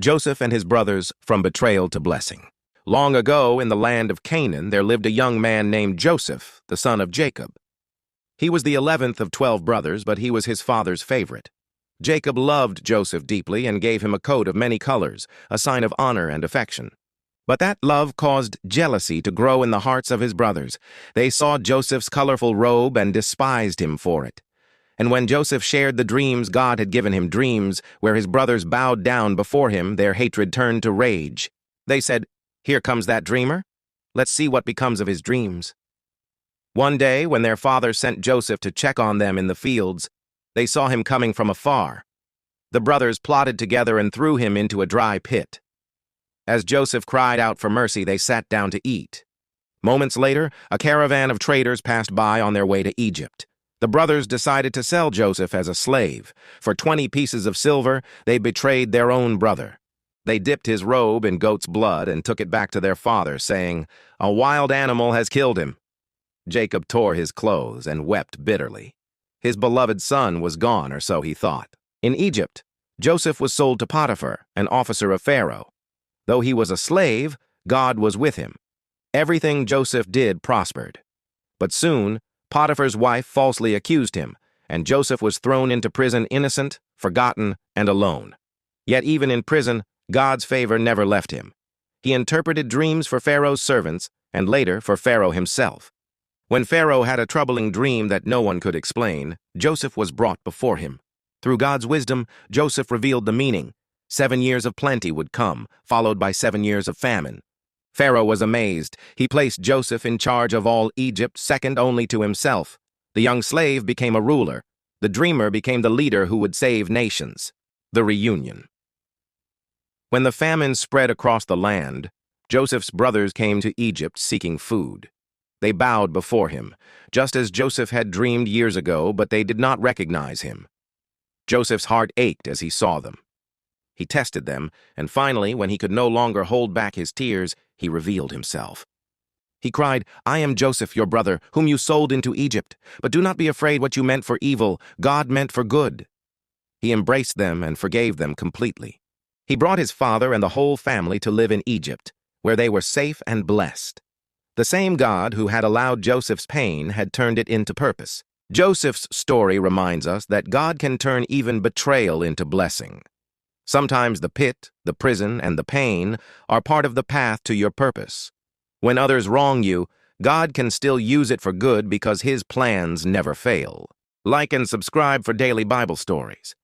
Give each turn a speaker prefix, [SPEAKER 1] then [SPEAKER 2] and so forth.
[SPEAKER 1] Joseph and his brothers from betrayal to blessing. Long ago, in the land of Canaan, there lived a young man named Joseph, the son of Jacob. He was the 11th of 12 brothers, but he was his father's favorite. Jacob loved Joseph deeply and gave him a coat of many colors, a sign of honor and affection. But that love caused jealousy to grow in the hearts of his brothers. They saw Joseph's colorful robe and despised him for it. And when Joseph shared the dreams God had given him, dreams where his brothers bowed down before him, their hatred turned to rage. They said, "Here comes that dreamer. Let's see what becomes of his dreams." One day, when their father sent Joseph to check on them in the fields, they saw him coming from afar. The brothers plotted together and threw him into a dry pit. As Joseph cried out for mercy, they sat down to eat. Moments later, a caravan of traders passed by on their way to Egypt. The brothers decided to sell Joseph as a slave. For 20 pieces of silver, they betrayed their own brother. They dipped his robe in goat's blood and took it back to their father, saying, "A wild animal has killed him." Jacob tore his clothes and wept bitterly. His beloved son was gone, or so he thought. In Egypt, Joseph was sold to Potiphar, an officer of Pharaoh. Though he was a slave, God was with him. Everything Joseph did prospered. But soon, Potiphar's wife falsely accused him, and Joseph was thrown into prison innocent, forgotten, and alone. Yet even in prison, God's favor never left him. He interpreted dreams for Pharaoh's servants, and later for Pharaoh himself. When Pharaoh had a troubling dream that no one could explain, Joseph was brought before him. Through God's wisdom, Joseph revealed the meaning. 7 years of plenty would come, followed by 7 years of famine. Pharaoh was amazed. He placed Joseph in charge of all Egypt, second only to himself. The young slave became a ruler. The dreamer became the leader who would save nations. The reunion. When the famine spread across the land, Joseph's brothers came to Egypt seeking food. They bowed before him, just as Joseph had dreamed years ago, but they did not recognize him. Joseph's heart ached as he saw them. He tested them, and finally, when he could no longer hold back his tears, he revealed himself. He cried, "I am Joseph, your brother, whom you sold into Egypt. But do not be afraid. What you meant for evil, God meant for good." He embraced them and forgave them completely. He brought his father and the whole family to live in Egypt, where they were safe and blessed. The same God who had allowed Joseph's pain had turned it into purpose. Joseph's story reminds us that God can turn even betrayal into blessing. Sometimes the pit, the prison, and the pain are part of the path to your purpose. When others wrong you, God can still use it for good because His plans never fail. Like and subscribe for daily Bible stories.